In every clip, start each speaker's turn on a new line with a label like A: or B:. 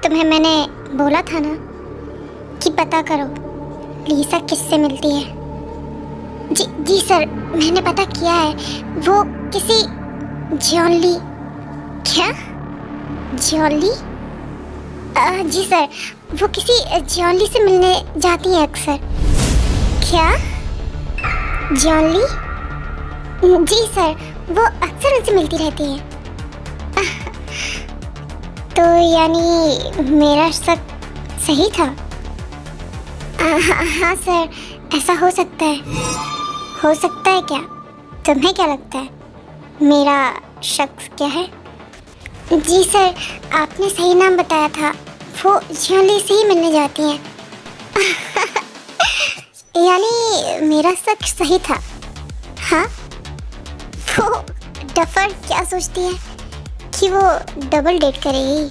A: तुम्हें मैंने बोला था ना कि पता करो लीसा किससे मिलती है। जी सर, मैंने पता किया है। वो किसी जॉनली। क्या? जॉनली? जी सर, वो किसी जॉनली से मिलने जाती है अक्सर। क्या? जॉनली? जी सर, वो अक्सर उनसे मिलती रहती है। तो यानी मेरा शक सही था? हाँ सर, ऐसा हो सकता है। हो सकता है क्या? तुम्हें क्या लगता है मेरा शख्स क्या है? जी सर, आपने सही नाम बताया था। वो जॉनली से ही मिलने जाती हैं। यानी मेरा शक सही था। हाँ, वो डफर क्या सोचती है कि वो डबल डेट करेगी?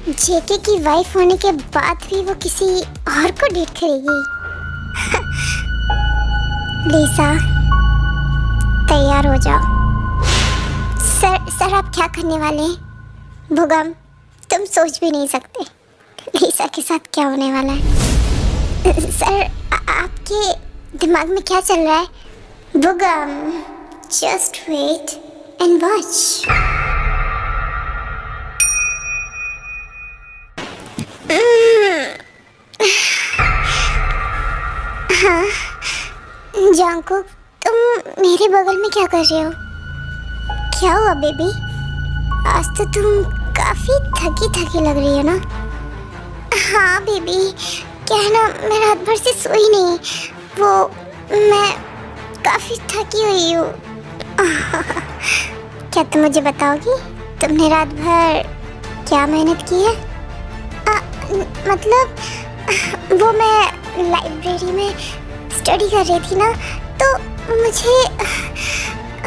A: जेके की वाइफ होने के बाद भी वो किसी और को डेट करेगी? लीसा, तैयार हो जाओ। सर आप क्या करने वाले हैं? भुगम, तुम सोच भी नहीं सकते लीसा के साथ क्या होने वाला है। सर आपके दिमाग में क्या चल रहा है? भुगम, जस्ट वेट एंड वॉच। हाँ जांकुक, तुम मेरे बगल में क्या कर रहे हो? क्या हुआ बेबी? आज तो तुम काफी थकी थकी लग रही है ना? हाँ बेबी, क्या है ना, मैं रात भर से सोई नहीं। वो मैं काफी थकी हुई हूँ। क्या तुम मुझे बताओगी तुमने रात भर क्या मेहनत की है? मतलब वो मैं लाइब्रेरी में स्टडी कर रही थी ना, तो मुझे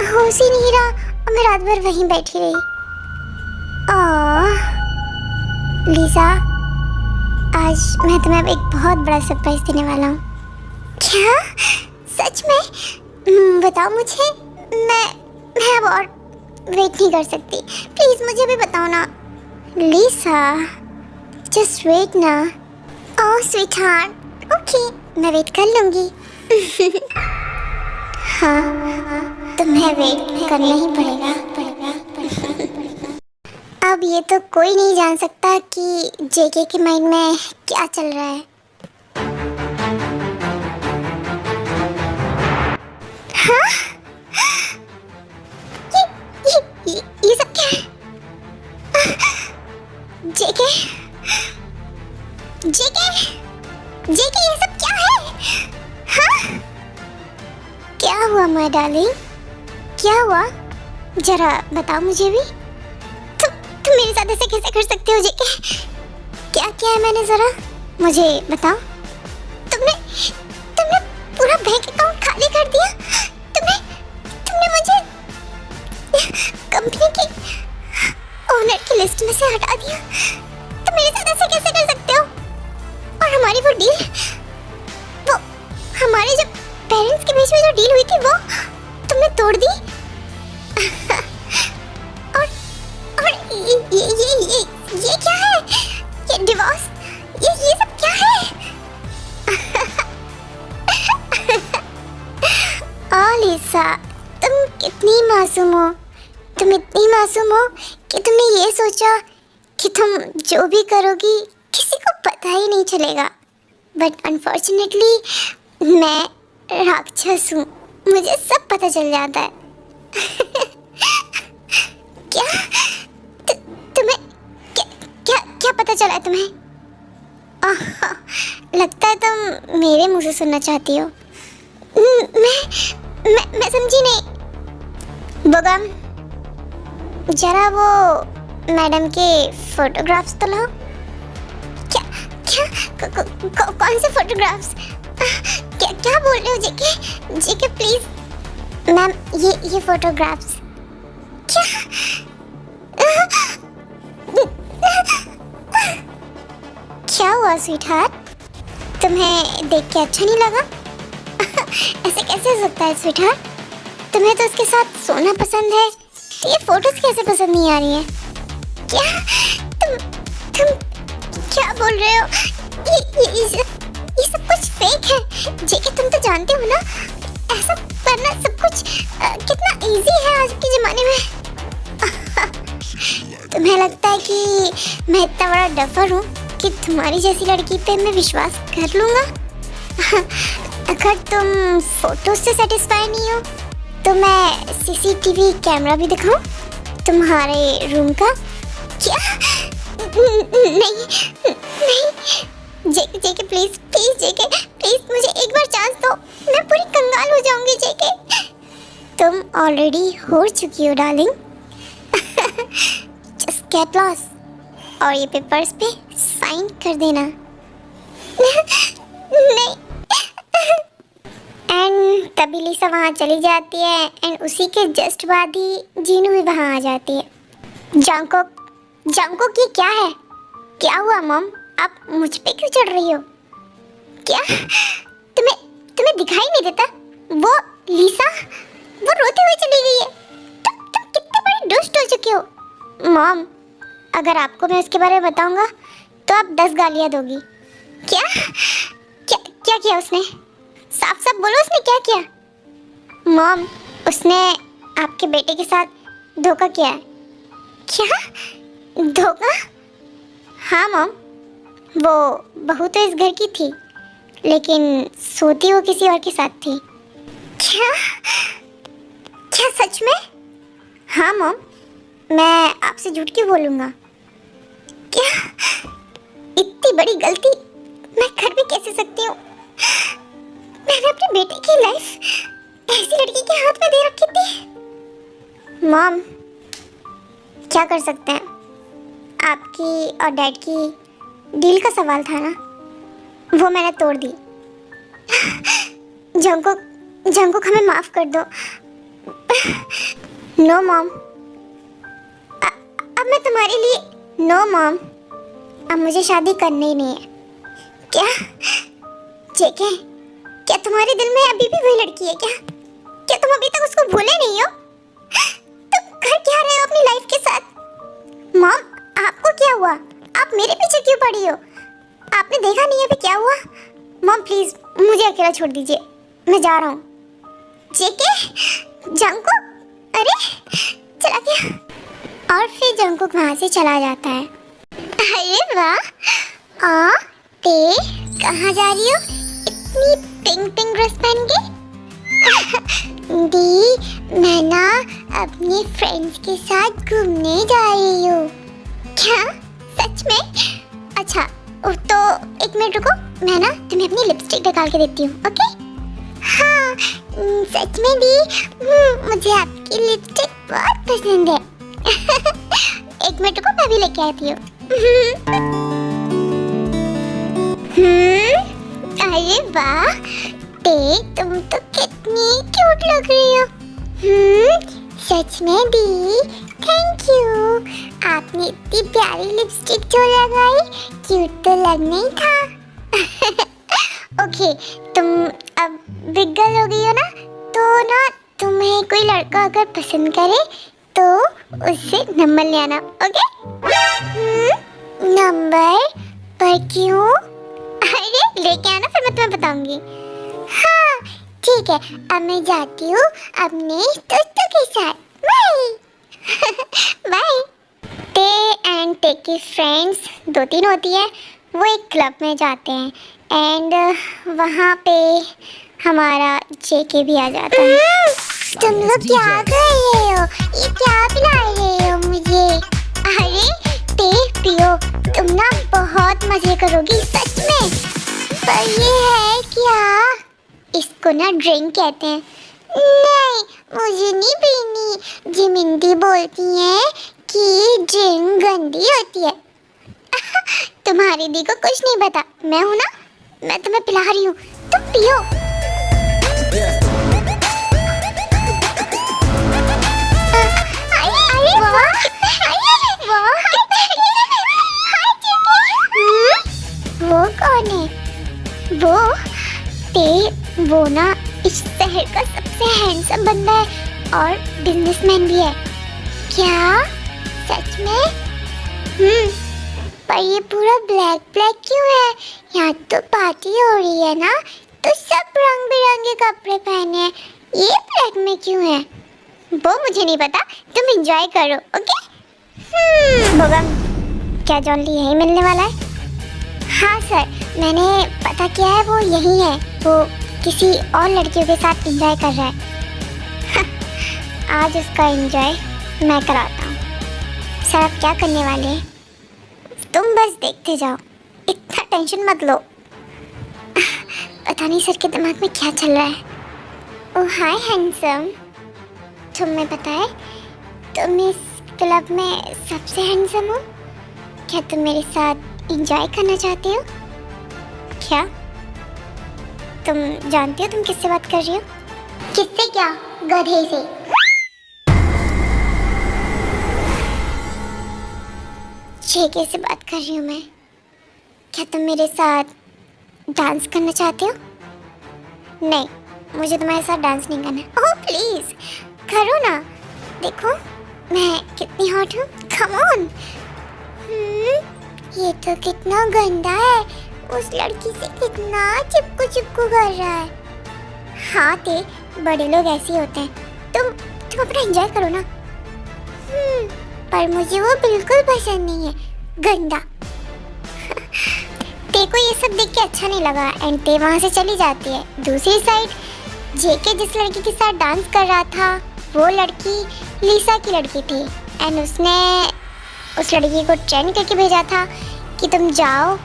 A: होश ही नहीं रहा और मैं रात भर वहीं बैठी रही। लीसा, आज मैं तुम्हें एक बहुत बड़ा सरप्राइज देने वाला हूँ। क्या? सच में? बताओ मुझे। मैं अब और वेट नहीं कर सकती। प्लीज मुझे भी बताओ ना। लीसा, जस्ट वेट ना। ओह स्वीटहार्ट, ओके, मैं वेट कर लूँगी। हाँ, तुम्हें वेट करना ही पड़ेगा। अब ये तो कोई नहीं जान सकता कि जेके के माइंड में क्या चल रहा है। हाँ? ये सब क्या है? जेके, ये सब क्या है? हाँ? क्या हुआ माय डार्लिंग? क्या हुआ? जरा बताओ मुझे भी। तुम मेरे साथ ऐसे कैसे कर सकते हो जेके? क्या किया है मैंने, जरा मुझे बताओ। तुमने पूरा बैंक अकाउंट खाली कर दिया। तुमने मुझे कंपनी की ओनर की लिस्ट में से हटा दिया। तुम मेरे साथ ऐसे कैसे कर सकते हो? और हमारी वो डील, वो हमारे जो पेरेंट्स के बीच में जो डील हुई थी, वो तुमने तोड़ दी। और ये क्या है? ये डिवोर्स, ये सब क्या है? लीसा, तुम कितनी मासूम हो। तुम इतनी मासूम हो कि तुमने ये सोचा कि तुम जो भी करोगी किसी को पता ही नहीं चलेगा। बट अनफॉर्चुनेटली मैं राक्षस हूँ, मुझे सब पता चल जाता है। क्या? तुम्हें क्या पता चला है तुम्हें? लगता है तुम मेरे मुंह से सुनना चाहती हो। मैं समझी नहीं। बगम, जरा वो मैडम के फोटोग्राफ्स तो लाओ। क्या कौन से फोटोग्राफ्स? क्या बोल रहे हो जेके प्लीज। मैम, ये फोटोग्राफ्स। क्या हुआ स्वीटहार्ट? तुम्हें देख के अच्छा नहीं लगा? ऐसे कैसे हो सकता है स्वीटहार्ट? तुम्हें तो उसके साथ सोना पसंद है, ये फोटोज कैसे पसंद नहीं आ रही है? क्या तुम क्या बोल रहे हो? ये सब कुछ फेक है। जेके तुम तो जानते हो ना, ऐसा करना सब कुछ कितना इजी है आज के जमाने में। तुम्हें लगता है कि मैं इतना बड़ा डफर हूँ कि तुम्हारी जैसी लड़की पे मैं विश्वास कर लूँगा? अगर तुम फोटो से सेटिस्फाई नहीं हो तो मैं सीसीटीवी कैमरा भी दिखाऊं तुम्हारे रूम का? क्या? नहीं नहीं, जेके प्लीज प्लीज, जेके प्लीज मुझे एक बार चांस दो, मैं पूरी कंगाल हो जाऊंगी जेके। तुम ऑलरेडी हो चुकी हो डार्लिंग। जस्ट गेट लॉस्ट और ये पेपर्स पे साइन कर देना। नहीं। एंड तभी लिसा वहाँ चली जाती है एंड उसी के जस्ट बाद ही जीनू भी वहाँ आ जाती है। जंगकोक ये क्या है? क्या हुआ मॉम? आप मुझ पे क्यों चढ़ रही हो? क्या तुम्हें दिखाई नहीं देता? वो लिसा वो रोते हुए चली गई है। तुम कितने बड़े दुष्ट हो चुके हो मॉम। अगर आपको मैं उसके बारे में बताऊंगा तो आप 10 गालियां दोगी। क्या क्या क्या किया उसने? साफ साफ बोलो, उसने क्या किया? मॉम, उसने आपके बेटे के साथ धोखा किया है। क्या धोखा? हाँ मॉम, वो बहू तो इस घर की थी लेकिन सोती वो किसी और के साथ थी। क्या क्या सच में? हाँ मॉम, मैं आपसे झूठ क्यों बोलूँगा? क्या इतनी बड़ी गलती मैं कर भी कैसे सकती हूँ? मैंने अपने बेटे की लाइफ ऐसी लड़की के हाथ में दे रखी थी। मॉम, क्या कर सकते हैं? आपकी और डैड की डील का सवाल था ना, वो मैंने तोड़ दी। जंगकोक हमें माफ कर दो। नो मॉम, अब मैं तुम्हारे लिए नो मॉम, अब मुझे शादी करनी ही नहीं है। क्या जेके, क्या तुम्हारे दिल में अभी भी वही लड़की है क्या? क्या तुम अभी तक उसको भूले नहीं हो? तुम कर क्या रहे हो अपनी लाइफ के साथ? मॉम, आपको क्या हुआ? आप मेरे पीछे क्यों पड़ी हो? आपने देखा नहीं अभी क्या हुआ? मॉम प्लीज मुझे अकेला छोड़ दीजिए, मैं जा रहा हूँ। जेके, जंगकोक, अरे चला गया। और फिर जंगकोक वहाँ से चला जाता है। अरे वाह, ते कहाँ जा रही हो इतनी पिंक पिंक ड्रेस पहन के? दी, मैं ना अपने फ्रेंड्स के साथ घूमने जा रही हूँ। क्या सच में? अच्छा तो एक मिनट रुको, मैं ना तुम्हें अपनी लिपस्टिक निकाल के देती हूँ, ओके? हाँ सच में दी, मुझे आपकी लिपस्टिक बहुत पसंद है। एक मिनट रुको, मैं भी लेके आती हूँ। अरे वाह ते, तुम तो कितनी क्यूट लग रही हो। सच में दी, थैंक यू। आपने इतनी प्यारी लिपस्टिक जो लगाई, क्यूट तो लगना ही था। ओके, तुम अब बिग गर्ल हो गई हो ना, तो ना तुम्हें कोई लड़का अगर पसंद करे तो उससे नंबर ले आना, ओके? नंबर पर क्यों? अरे लेके आना, फिर मैं तुम्हें बताऊंगी। हाँ ठीक है, अब मैं जाती हूँ अपने दोस्तों के साथ। बाय। बाय। ते एंड ते की फ्रेंड्स 2-3 होती है, वो एक क्लब में जाते हैं एंड वहाँ पे हमारा जेके भी आ जाता है। तुम लोग क्या कर रहे हो? ये क्या पिला रहे हो मुझे? अरे ते पियो, तुम ना बहुत मजे करोगी सच में। पर ये है क्या? इसको ना ड्रिंक कहते हैं। नहीं मुझे नहीं पीनी, जिमिंदी बोलती है कि ड्रिंक गंदी होती है। तुम्हारी दी को कुछ नहीं पता, मैं हूँ ना, मैं तुम्हें पिला रही हूँ, तुम पियो। वो कौन है? वो ना इस शहर का सबसे हैंडसम बंदा है और बिजनेसमैन भी है। क्या सच में? पर ये पूरा ब्लैक ब्लैक क्यों है? यहाँ तो पार्टी हो रही है ना, तो सब रंग बिरंगे कपड़े पहने हैं, ये ब्लैक में क्यों है? वो मुझे नहीं पता, तुम एंजॉय करो, ओके? बोगम, क्या जॉन ली यहीं मिलने वाला है? हाँ सर, मैंने पता किया है, वो यही है। वो किसी और लड़कियों के साथ एंजॉय कर रहा है। आज उसका एंजॉय मैं कराता हूँ। सर, आप क्या करने वाले हैं? तुम बस देखते जाओ, इतना टेंशन मत लो। पता नहीं सर के दिमाग में क्या चल रहा है। ओह हाय हैंडसम, तुम्हें पता है तुम इस क्लब में सबसे हैंडसम हो? क्या तुम मेरे साथ एंजॉय करना चाहते हो? क्या तुम जानती हो तुम किससे बात कर रही हो? किससे? क्या गधे से? जेके से बात कर रही हूँ मैं। क्या तुम मेरे साथ डांस करना चाहते हो? नहीं, मुझे तुम्हारे साथ डांस नहीं करना। ओह प्लीज करो ना, देखो मैं कितनी हॉट हूँ। Come on. ये तो कितना गंदा है, उस लड़की से कितना चिपकू चिपकू कर रहा है। हाँ ते बड़े लोग ऐसे होते हैं। तुम अपना एंजॉय करो ना। पर मुझे वो बिल्कुल पसंद नहीं है, गंदा। देखो ये सब देख के अच्छा नहीं लगा एंड ते वहाँ से चली जाती है। दूसरी साइड जेके जिस लड़की के साथ डांस कर रहा था, वो लड़की लीसा की लड़की थी एंड उसने उस लड़की को ट्रेन करके भेजा था कि तुम जाओ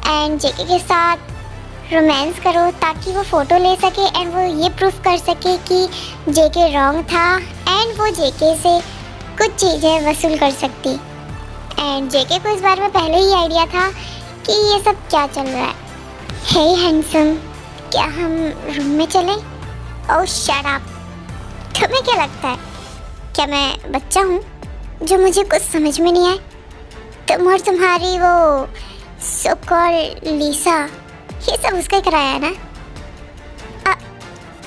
A: एंड जेके के साथ रोमांस करो ताकि वो फ़ोटो ले सके एंड वो ये प्रूफ कर सके कि जेके रॉन्ग था एंड वो जेके से कुछ चीज़ें वसूल कर सकती। एंड जेके को इस बारे में पहले ही आइडिया था कि ये सब क्या चल रहा है। हे हैंडसम, क्या हम रूम में चलें? ओह शट अप। तुम्हें क्या लगता है, क्या मैं बच्चा हूँ जो मुझे कुछ समझ में नहीं आए? तुम और तुम्हारी वो सो कॉल्ड लीसा, ये सब उसका ही कराया है ना?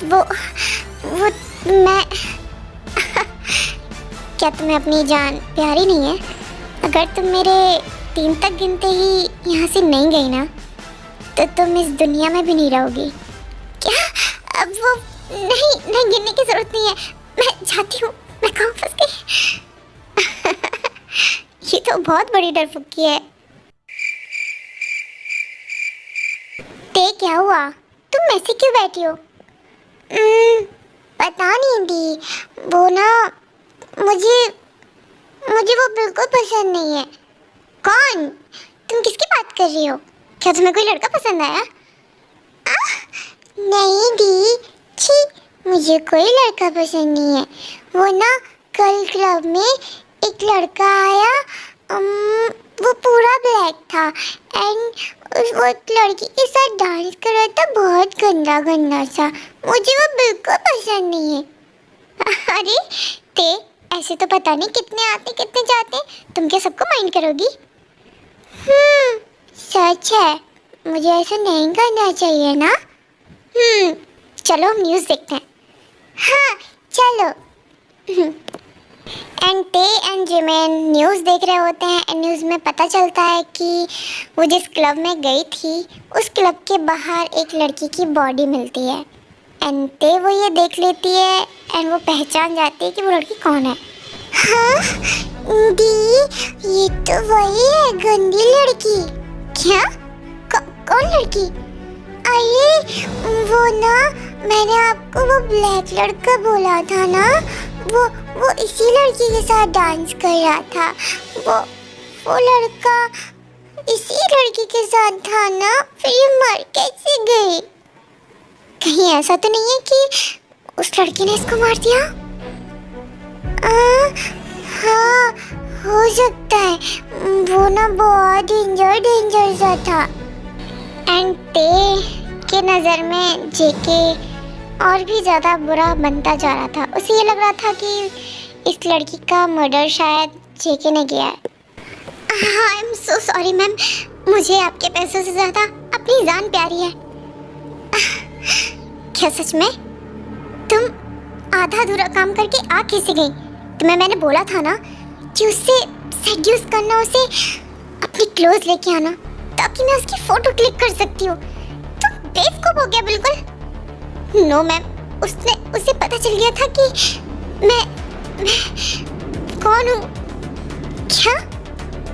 A: वो मैं क्या तुम्हें अपनी जान प्यारी नहीं है? अगर तुम मेरे 3 तक गिनते ही यहाँ से नहीं गई ना, तो तुम इस दुनिया में भी नहीं रहोगी। क्या? अब वो नहीं गिनने की जरूरत नहीं है, मैं जाती हूँ। मैं कहाँ फंस गई? ये तो बहुत बड़ी डरपोकी है। ते क्या हुआ? तुम ऐसे क्यों बैठी हो? पता नहीं दी, वो ना मुझे वो बिल्कुल पसंद नहीं है। कौन? तुम किसकी बात कर रही हो? क्या तुम्हें कोई लड़का पसंद आया? नहीं दी, छी, मुझे कोई लड़का पसंद नहीं है। वो ना कल क्लब में एक लड़का आया, वो पूरा ब्लैक था एंड वो लड़की के साथ डांस कर रहा था, बहुत गंदा गंदा सा। मुझे वो बिल्कुल पसंद नहीं है। अरे ते, ऐसे तो पता नहीं कितने आते कितने जाते, तुम क्या सबको माइंड करोगी? सच है, मुझे ऐसा नहीं करना चाहिए ना। चलो हम न्यूज़ देखते हैं। हाँ चलो। एंड ते एंड जिमेन न्यूज़ देख रहे होते हैं एंड न्यूज़ में पता चलता है कि वो जिस क्लब में गई थी उस क्लब के बाहर एक लड़की की बॉडी मिलती है एंड ते वो ये देख लेती है एंड वो पहचान जाती है कि वो लड़की कौन है। हाँ दी, ये तो वही है गंदी लड़की। क्या? कौन लड़की? अरे वो ना, मैंने आपको वो ब्लैक लड़का बोला था ना, वो इसी लड़की के साथ डांस कर रहा था। वो लड़का इसी लड़की के साथ था ना, फिर ये मर कैसे गई? कहीं ऐसा तो नहीं है कि उस लड़की ने इसको मार दिया? हाँ हो सकता है, वो ना बहुत डेंजर सा था। एंड ते के नज़र में जेके और भी ज़्यादा बुरा बनता जा रहा था। उसे ये लग रहा था कि इस लड़की का मर्डर शायद जेके ने किया है। I am so sorry ma'am, मुझे आपके पैसों से ज़्यादा अपनी जान प्यारी है। क्या सच में? तुम आधा अधूरा काम करके आ कैसे गई? तुम्हें मैंने बोला था ना कि उससे सेड्यूस करना, उसे अपनी क्लोज लेके आना ताकि मैं उसकी फोटो क्लिक कर सकती हूँ। तो बेवकूफ हो गया बिल्कुल। नो मैम, उसे पता चल गया था कि मैं कौन हूँ। क्या?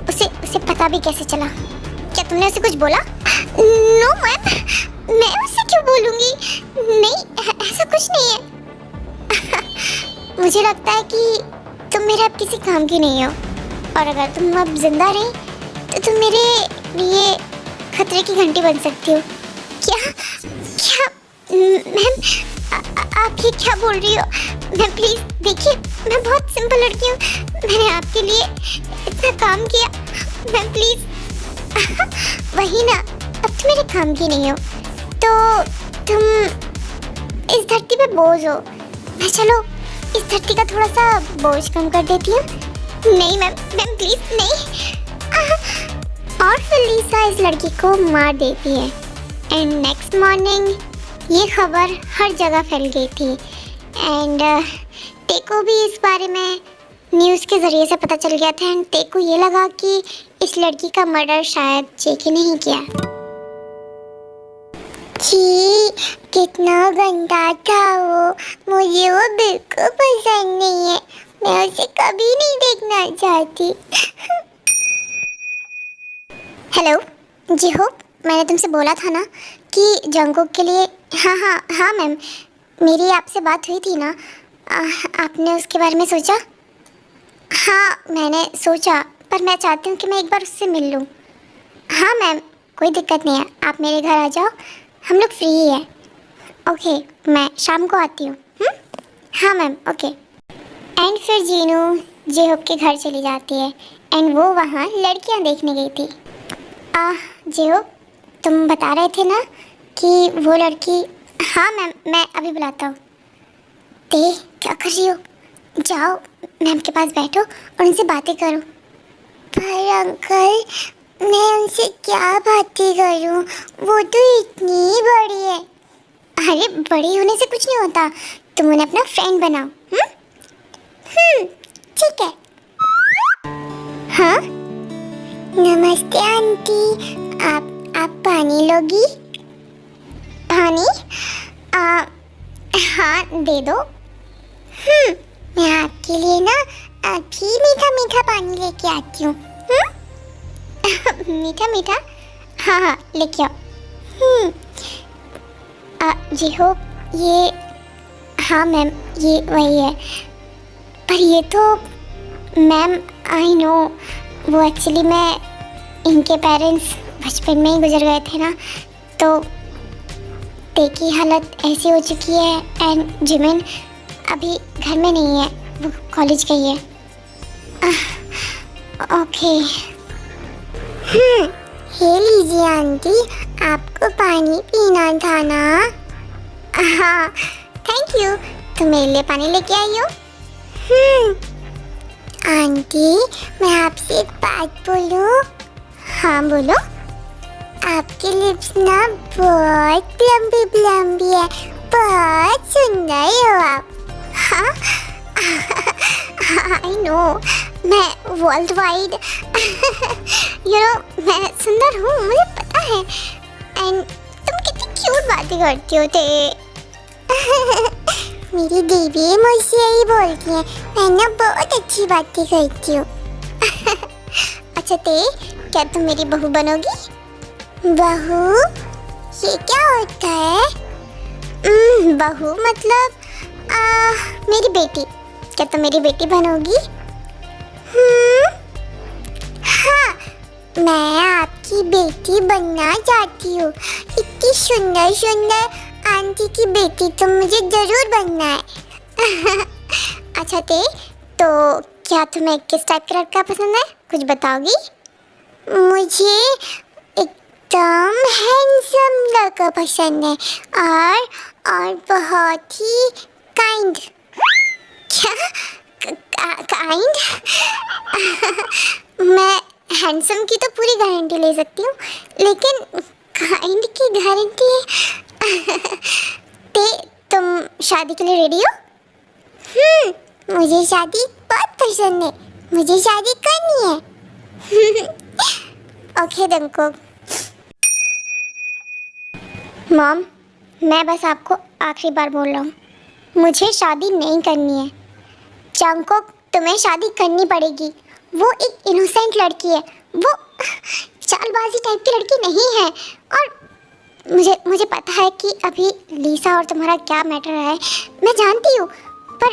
A: उसे पता भी कैसे चला? क्या तुमने उसे कुछ बोला? नो मैम, मैं उसे क्यों बोलूँगी? नहीं, ऐसा कुछ नहीं है। मुझे लगता है कि तुम मेरे अब किसी काम की नहीं हो, और अगर तुम अब जिंदा रही तो तुम मेरे लिए खतरे की घंटी बन सकती हो। क्या मैम, आप ये क्या बोल रही हो? मैम प्लीज़ देखिए, मैं बहुत सिंपल लड़की हूँ, मैंने आपके लिए इतना काम किया। Ma'am please. वही ना, अब तुम मेरे काम की नहीं हो तो तुम इस धरती पे बोझ हो। मैं चलो इस धरती का थोड़ा सा बोझ कम कर देती हूँ। नहीं मैम प्लीज नहीं। और फिर लीसा इस लड़की को मार देती है। एंड नेक्स्ट मॉर्निंग ये खबर हर जगह फैल गई थी। एंड तेको भी इस बारे में न्यूज़ के ज़रिए से पता चल गया था। एंड तेको ये लगा कि इस लड़की का मर्डर शायद जेके ने ही किया। छी, कितना गंदा था वो, मुझे वो बिल्कुल पसंद नहीं है, मैं उसे कभी नहीं देखना चाहती। हेलो जी हो, मैंने तुमसे बोला था ना कि जंगकुक के लिए। हाँ मैम, मेरी आपसे बात हुई थी ना। आपने उसके बारे में सोचा? हाँ मैंने सोचा, पर मैं चाहती हूँ कि मैं एक बार उससे मिल लूँ। हाँ मैम, कोई दिक्कत नहीं है, आप मेरे घर आ जाओ, हम लोग फ्री ही हैं। ओके, मैं शाम को आती हूँ। हाँ मैम, ओके। एंड फिर जीनू जेहोक के घर चली जाती है। एंड वो वहाँ लड़कियाँ देखने गई थी। जेहोक, तुम बता रहे थे ना कि वो लड़की। हाँ मैम, मैं अभी बुलाता हूँ। ते क्या कर रही हो? जाओ मैम के पास बैठो और उनसे बातें करो। पर अंकल, मैं उनसे क्या बातें करूं? वो तो इतनी बड़ी है। अरे बड़ी होने से कुछ नहीं होता, तुम उन्हें अपना फ्रेंड बनाओ। ठीक है। हाँ नमस्ते आंटी, आप पानी लोगी? पानी? हाँ दे दो। मैं आपके लिए ना अभी मीठा मीठा पानी लेके आती हूँ। मीठा मीठा? हाँ लेके आओ। जी हो, ये। हाँ मैम, ये वही है। पर ये तो मैम, आई नो, वो एक्चुअली मैं इनके पेरेंट्स बचपन में ही गुजर गए थे ना, तो ते की हालत ऐसी हो चुकी है। एंड जिमिन अभी घर में नहीं है, वो कॉलेज गई है। ओके। हे लीजिए आंटी, आपको पानी पीना था ना? हाँ थैंक यू, तुम मेरे लिए पानी लेके आई हो। आंटी, मैं आपसे एक बात बोलूं? हाँ बोलो। आपकी लिप्स ना बहुत लंबी लंबी है, बहुत सुंदर हो आप। हाँ आई नो, मैं वर्ल्ड वाइड मैं सुंदर हूँ, मुझे पता है। एंड तुम कितनी क्यूट बातें करती हो ते। मेरी दीदी मुझसे यही बोलती है, मैं ना बहुत अच्छी बातें करती हूँ। अच्छा ते, क्या तुम मेरी बहू बनोगी? बहू? ये क्या होता है? बहू मतलब मेरी बेटी। क्या तुम मेरी बेटी बनोगी? हाँ, मैं आपकी बेटी बनना चाहती हूँ। इतनी सुंदर सुंदर आंटी की बेटी तो मुझे जरूर बनना है। अच्छा ते, तो क्या तुम्हें किस टाइप का लड़का पसंद है, कुछ बताओगी? मुझे एकदम हैंडसम लड़का पसंद है, और बहुत ही काइंड। क्या काइंड? मैं हैंडसम की तो पूरी गारंटी ले सकती हूँ, लेकिन काइंड की गारंटी? ते तुम शादी के लिए रेडी हो? मुझे शादी बहुत पसंद है, मुझे शादी करनी है। Okay Jungkook. मॉम, मैं बस आपको आखिरी बार बोल रहा हूँ, मुझे शादी नहीं करनी है। जंगकुक, तुम्हें शादी करनी पड़ेगी। वो एक इनोसेंट लड़की है, वो चालबाजी टाइप की लड़की नहीं है। और मुझे पता है कि अभी लीसा और तुम्हारा क्या मैटर है, मैं जानती हूँ, पर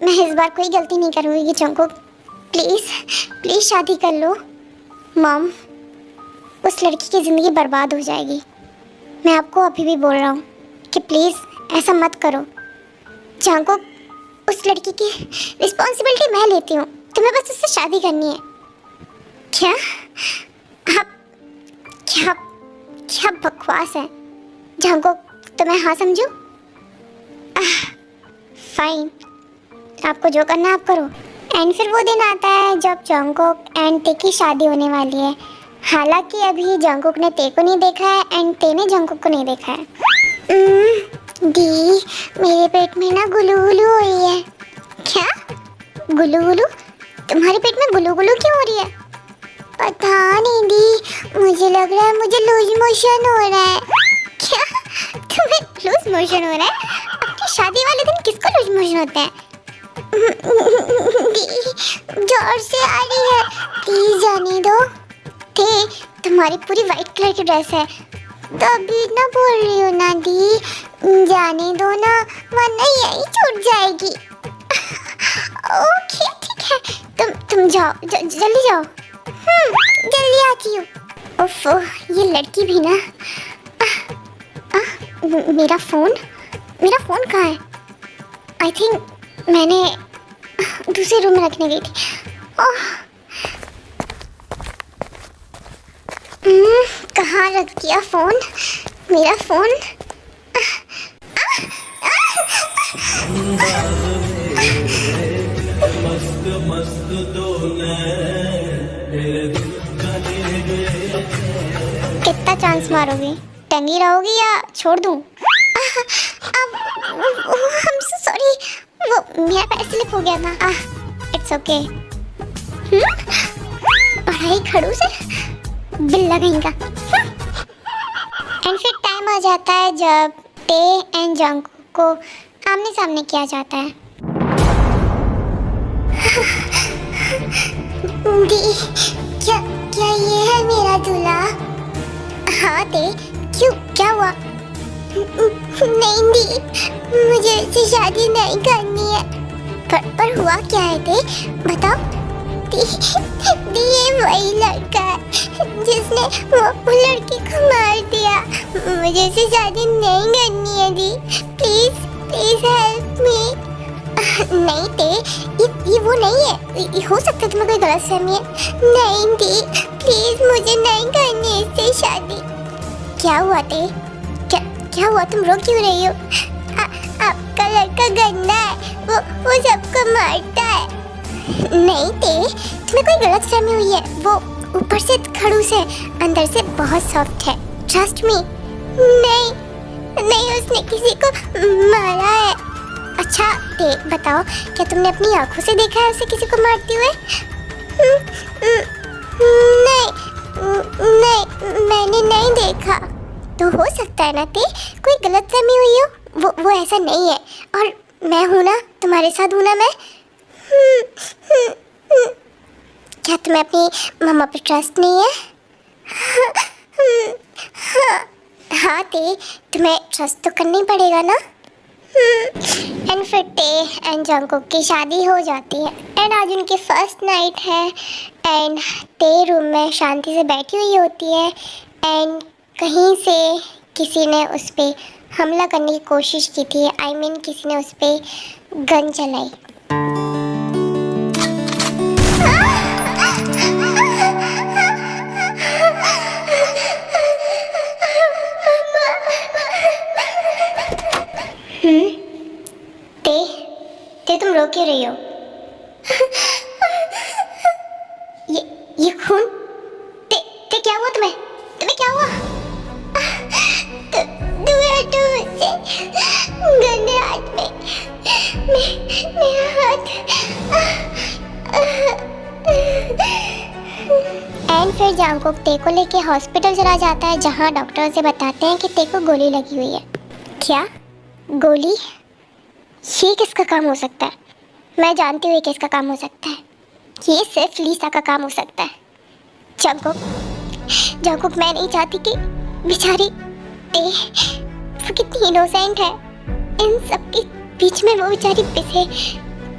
A: मैं इस बार कोई गलती नहीं करूँगी। जंगकुक, प्लीज़ शादी कर लो। मॉम, उस लड़की की ज़िंदगी बर्बाद हो जाएगी। मैं आपको अभी भी बोल रहा हूँ कि प्लीज़ ऐसा मत करो। जंगकुक, उस लड़की की रिस्पॉन्सिबिलिटी मैं लेती हूँ, तुम्हें बस उससे शादी करनी है। क्या आप क्या बकवास है। जंगकुक, तो मैं हाँ समझूं? फाइन, आपको जो करना है आप करो। एंड फिर वो दिन आता है जब जंगकुक एंड ते की शादी होने वाली है। हालांकि अभी जंगकुक ने ते को नहीं देखा है एंड ते ने जंगकुक को नहीं देखा है। दी, मेरे पेट में ना गुलू गुलू हो रही है। क्या गुलू गुलू? तुम्हारे पेट में गुलू गुलू क्यों हो रही है? पता नहीं दी, मुझे लग रहा है मुझे लूज मोशन हो रहा है। क्या तुम्हें लूज मोशन हो रहा है? अपनी शादी वाले दिन किसको लूज मोशन होता है? दी, जोर से आ रही है, प्लीज जाने दो। थे, तुम्हारी पूरी वाइट कलर की ड्रेस है, तभी ना बोल रही हो ना दी, जाने दो ना, वरना यही छूट जाएगी। ओके ठीक है, तुम जाओ, जल्दी जाओ। जल्दी आती हूँ। उफ, ये लड़की भी ना। मेरा फ़ोन कहाँ है? आई थिंक मैंने दूसरे रूम में रखने गई थी। कहाँ रख दिया फ़ोन? मेरा फ़ोन। कितना चांस मारोगे? टंगी रहोगी या छोड़ दूँ? I'm so sorry, वो मेरा पैर स्लिप हो गया था। It's okay. पढ़ाई खड़ूस है, बिल्ला कहीं का। एंड फिर टाइम आ जाता है जब ते एंड जंगकुक को आमने सामने किया जाता है। दी, क्या ये है मेरा दूल्हा? हाँ ते, क्यों, क्या हुआ? नहीं दी, मुझे इससे शादी नहीं करनी है। पर हुआ क्या है ते, बताओ। दी, ये वही लड़का है जिसने वो लड़की को मार दिया। मुझे इससे शादी नहीं करनी है दी, प्लीज हेल्प मी। नहीं ते, ये वो नहीं है, हो सकता है तुम्हें कोई गलतफहमी है। नहीं दी, प्लीज मुझे नहीं करनी इससे शादी। क्या हुआ ते, क्या हुआ, तुम रो क्यों रही हो? आपका लड़का गंदा है, वो सबको मारता है। नहीं ते, तुम्हें कोई गलतफहमी हुई है, वो ऊपर से खड़ूस है, अंदर से बहुत सॉफ्ट है, ट्रस्ट मी। नहीं, उसने किसी को मारा है। अच्छा ते, बताओ, क्या तुमने अपनी आंखों से देखा है उसे किसी को मारते हुए? नहीं, मैंने नहीं देखा। तो हो सकता है ना ते, कोई गलतफहमी हुई हो, वो ऐसा नहीं है। और मैं हूँ ना, तुम्हारे साथ हूँ ना मैं। क्या तुम्हें अपनी मम्मा पे ट्रस्ट नहीं है? हाँ ते, तुम्हें ट्रस्ट तो करना ही पड़ेगा ना। एंड फिर ते एंड जंगकुक की शादी हो जाती है। एंड आज उनकी फर्स्ट नाइट है एंड ते रूम में शांति से बैठी हुई होती है एंड कहीं से किसी ने उस पर हमला करने की कोशिश की थी। आई मीन किसी ने उस पर गन चलाई। ते तुम रो क्यों रही हो? ये खून? ते क्या हुआ तुम्हें क्या हुआ? गंदे हाथ में मेरा हाथ। एंड फिर जंगकुक ते को लेके हॉस्पिटल चला जाता है, जहाँ डॉक्टर से बताते हैं कि ते को गोली लगी हुई है। क्या गोली? ये किसका काम हो सकता है? मैं जानती हूँ ये किसका काम हो सकता है। ये सिर्फ लीसा का काम हो सकता है। जंगकुक मैं नहीं चाहती कि बेचारी ते, वो कितनी इनोसेंट है, इन सब के बीच में वो बेचारी पिसे।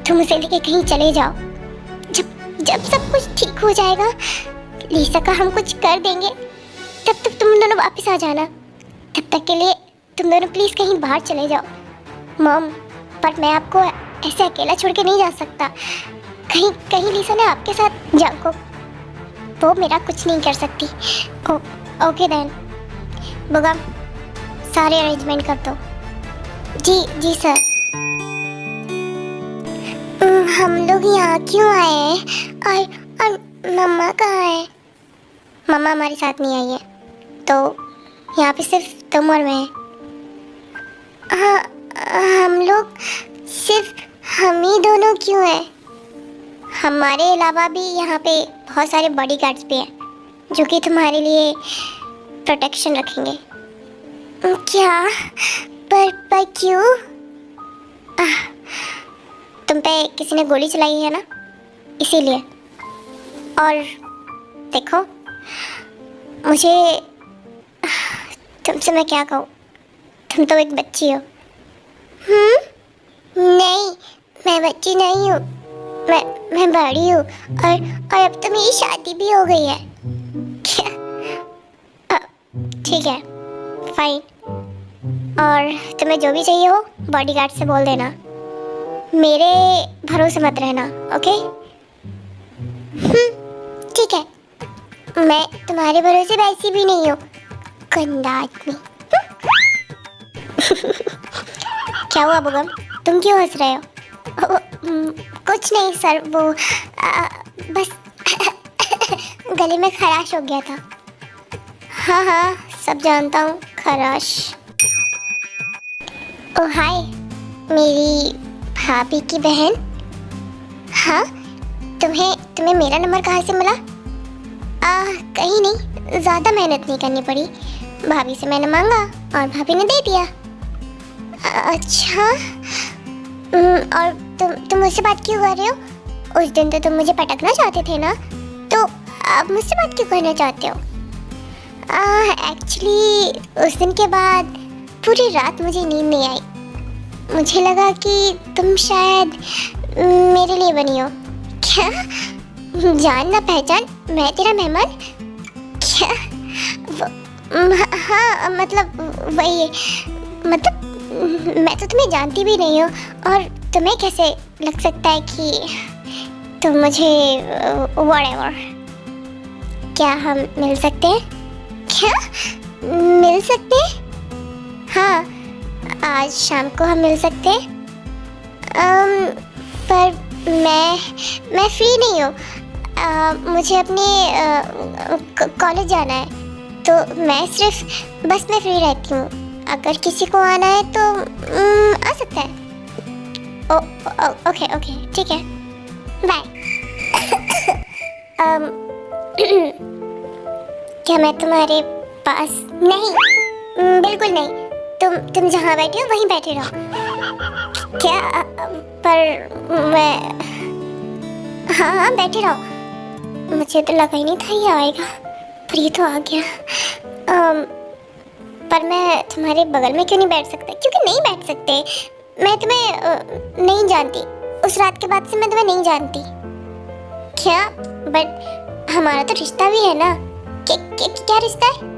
A: तुम उसे लेके कहीं चले जाओ। जब सब कुछ ठीक हो जाएगा, लीसा का हम कुछ कर देंगे, तब तक तुम दोनों वापस आ जाना। तब तक के लिए तुम दोनों प्लीज कहीं बाहर चले जाओ। मॉम, पर मैं आपको ऐसे अकेला छोड़ के नहीं जा सकता। कहीं लीसा ने आपके साथ जंगकुक, वो मेरा कुछ नहीं कर सकती। Okay then. बुगम, सारे अरेंजमेंट कर दो। जी सर। हम लोग यहाँ क्यों आए हैं और मम्मा कहाँ है? मम्मा हमारे साथ नहीं आई है, तो यहाँ पे सिर्फ तुम और मैं। हाँ, हम लोग सिर्फ हम ही दोनों क्यों हैं? हमारे अलावा भी यहाँ पे बहुत सारे बॉडीगार्ड्स भी हैं जो कि तुम्हारे लिए प्रोटेक्शन रखेंगे। क्या? पर क्यों? तुम पे किसी ने गोली चलाई है ना, इसीलिए। और देखो, मुझे तुमसे मैं क्या कहूँ, तुम तो एक बच्ची हो। नहीं, मैं बच्ची नहीं हूँ, मैं बड़ी हूँ। और अब तो मेरी शादी भी हो गई है। क्या? ठीक है, फाइन। और तुम्हें जो भी चाहिए हो बॉडीगार्ड से बोल देना। मेरे भरोसे मत रहना, ओके? ठीक है, मैं तुम्हारे भरोसे वैसी भी नहीं हूँ, गंदा आदमी। क्या हुआ बुगम, तुम क्यों हंस रहे हो? कुछ नहीं सर, वो बस गले में खराश हो गया था। हाँ, सब जानता हूँ, खराश। ओ हाय, मेरी भाभी की बहन। हाँ, तुम्हें मेरा नंबर कहाँ से मिला? कहीं नहीं, ज़्यादा मेहनत नहीं करनी पड़ी। भाभी से मैंने मांगा और भाभी ने दे दिया। अच्छा, और तुम मुझसे बात क्यों कर रहे हो? उस दिन तो तुम मुझे पटकना चाहते थे ना, तो अब मुझसे बात क्यों करना चाहते हो? एक्चुअली उस दिन के बाद पूरी रात मुझे नींद नहीं आई। मुझे लगा कि तुम शायद मेरे लिए बनी हो। क्या? जान ना पहचान, मैं तेरा मेहमान? क्या? हाँ, मतलब वही, मतलब मैं तो तुम्हें जानती भी नहीं हूँ, और तुम्हें कैसे लग सकता है कि तुम मुझे व्हाटएवर। क्या हम मिल सकते हैं? क्या मिल सकते हैं? हाँ, आज शाम को हम मिल सकते हैं। पर मैं फ्री नहीं हूँ। मुझे अपने कॉलेज जाना है, तो मैं सिर्फ बस में फ्री रहती हूँ। अगर किसी को आना है तो आ सकता है। ओके, ठीक है, बाय। क्या मैं तुम्हारे पास? नहीं, बिल्कुल नहीं। तुम जहाँ बैठे हो वहीं बैठे रहो। क्या? पर मैं, हाँ, बैठे रहो। मुझे तो लगा ही नहीं था ये आएगा, पर ये तो आ गया। पर मैं तुम्हारे बगल में क्यों नहीं बैठ सकता? क्योंकि नहीं बैठ सकते। मैं तुम्हें नहीं जानती, उस रात के बाद से मैं तुम्हें नहीं जानती। क्या? बट हमारा तो रिश्ता भी है ना। क्या रिश्ता है?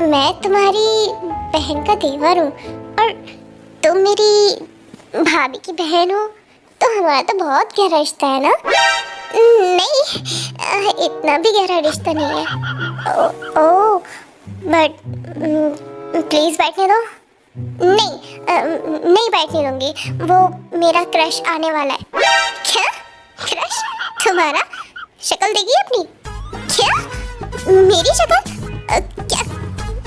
A: मैं तुम्हारी बहन का देवर हूँ और तुम मेरी भाभी की बहन हो, तो हमारा तो बहुत गहरा रिश्ता है ना। नहीं, इतना भी गहरा रिश्ता नहीं है। ओह, बट प्लीज बैठने दो। नहीं बैठने दूंगी, वो मेरा क्रश आने वाला है। क्या? क्रश? तुम्हारा? शक्ल देखी अपनी? क्या? मेरी शक्ल?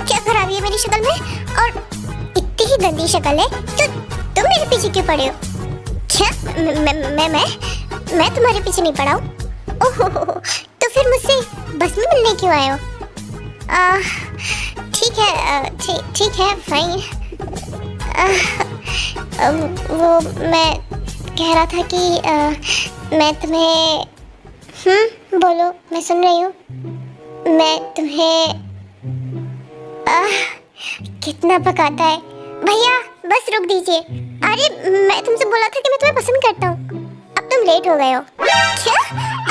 A: क्या खराबी है मेरी शक्ल में? और इतनी ही गंदी शक्ल है तो तुम मेरे पीछे क्यों पड़े हो? क्या? मैं तुम्हारे पीछे नहीं पड़ा हूँ। ओहो, तो फिर मुझसे बस में मिलने क्यों आए हो? ठीक है, ठीक है, फाइन। वो मैं कह रहा था कि मैं तुम्हें बोलो, मैं सुन रही हूँ। मैं तुम्हें कितना पकाता है भैया, बस रुक दीजिए। अरे मैं तुमसे बोला था कि मैं तुम्हें पसंद करता हूँ, अब तुम लेट हो गए हो। क्या?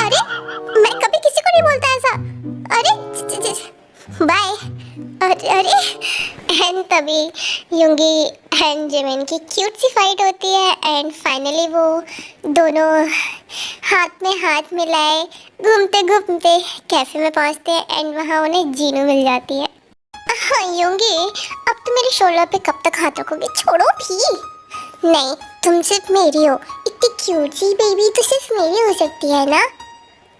A: अरे मैं कभी किसी को नहीं बोलता ऐसा। अरे बाय। अरे एंड तभी युंगी एंड जिमिन की क्यूट सी फाइट होती है एंड फाइनली वो दोनों हाथ में हाथ मिलाए घूमते घूमते कैफे में पहुंचते हैं एंड वहाँ उन्हें जीनू मिल जाती है। हाँ युंगी, अब तुम मेरे शोल्डर पे कब तक हाथ रखोगे? छोड़ो भी। नहीं, तुम सिर्फ मेरी हो। इतनी क्यूट सी बेबी तो सिर्फ मेरी हो सकती है ना?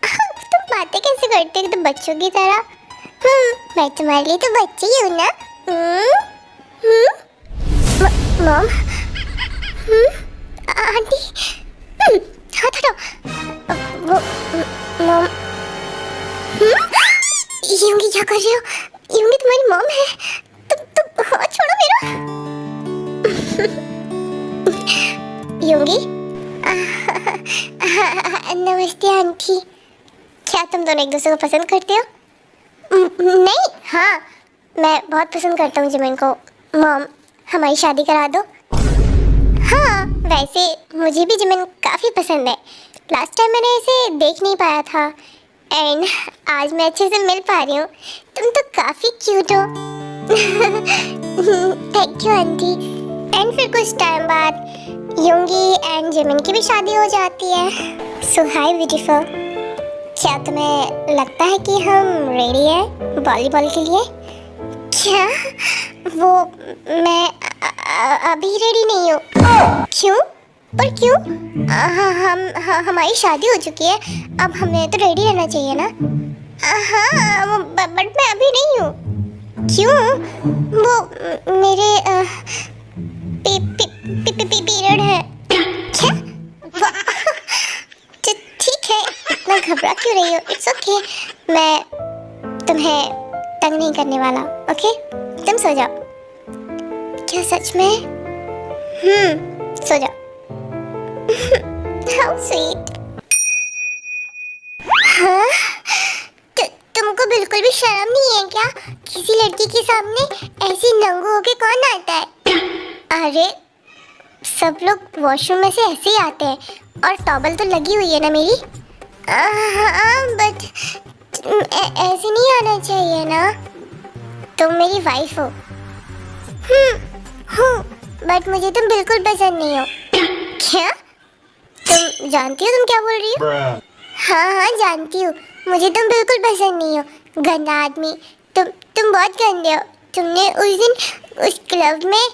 A: तुम बातें कैसे करते हो एकदम बच्चों की तरह? मैं तुम्हारे लिए तो बच्ची ही हूँ ना। मॉम, आंटी, हाथ हटाओ। वो मॉम, युंगी क्या कर रही हो? युंगी तुम्हारी मॉम है। तुम हाथ छोड़ो मेरा। युंगी, नमस्ते आंटी। क्या तुम दोनों एक दूसरे को पसंद करते हो? नहीं, हाँ मैं बहुत पसंद करता हूँ जिमिन को। मॉम, हमारी शादी करा दो। हाँ वैसे मुझे भी जिमिन काफ़ी पसंद है। लास्ट टाइम मैंने इसे देख नहीं पाया था एंड आज मैं अच्छे से मिल पा रही हूँ। तुम तो काफ़ी क्यूट हो। Thank you aunty. एंड फिर कुछ टाइम बाद युंगी एंड जिमिन की भी शादी हो जाती है। सो हाय ब्यूटीफुल, क्या तुम्हें लगता है कि हम रेडी हैं वॉलीबॉल के लिए? क्या? वो मैं अभी रेडी नहीं हूँ। क्यों? पर क्यों? हमारी शादी हो चुकी है, अब हमें तो रेडी रहना चाहिए ना। हाँ बट मैं अभी नहीं हूँ। क्यों? वो मेरे पीरियड है। क्या? ठीक है, इतना घबरा क्यों रही हो? इट्स ओके, मैं तुम्हें तंग नहीं करने वाला। ओके, तुम सो जाओ। क्या सच में? सो जाओ। How sweet. हाँ? तुमको बिल्कुल भी शर्म नहीं है क्या? किसी लड़की के सामने ऐसी नंगू होके कौन आता है? अरे सब लोग वॉशरूम में से ऐसे ही आते हैं और टॉवल तो लगी हुई है ना मेरी। हाँ बट ऐसे नहीं आना चाहिए ना। तुम मेरी वाइफ हो। हूँ बट मुझे तुम बिल्कुल पसंद नहीं हो। क्या? तुम जानती हो तुम क्या बोल रही हो? हाँ जानती हूँ, मुझे तुम बिल्कुल पसंद नहीं हो। गंदा आदमी, तुम बहुत गंदे हो। तुमने उस दिन उस क्लब में,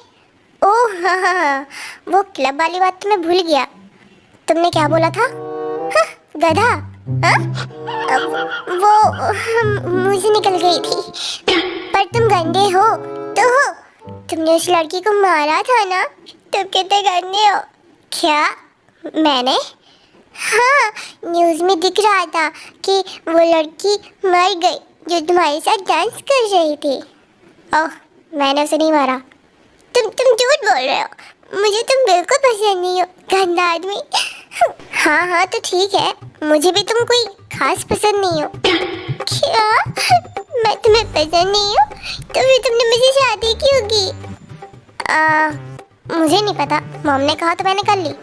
A: ओह हाँ, वो क्लब वाली बात तो मैं भूल गया। तुमने क्या बोला था? हाँ, गधा। हाँ? वो मुंह से निकल गई थी। पर तुम गंदे हो तो हो। तुमने उस लड़की को मारा था ना, तुम कितने गंदे हो। क्या? मैंने? हाँ, न्यूज़ में दिख रहा था कि वो लड़की मर गई जो तुम्हारे साथ डांस कर रही थी। ओह, मैंने उसे नहीं मारा। तुम झूठ बोल रहे हो। मुझे तुम बिल्कुल पसंद नहीं हो, गंदा आदमी। हाँ तो ठीक है, मुझे भी तुम कोई खास पसंद नहीं हो। क्या? मैं तुम्हें पसंद नहीं हूँ तो फिर तुमने मुझसे शादी की होगी? मुझे नहीं पता, मॉम ने कहा तो मैंने कर ली।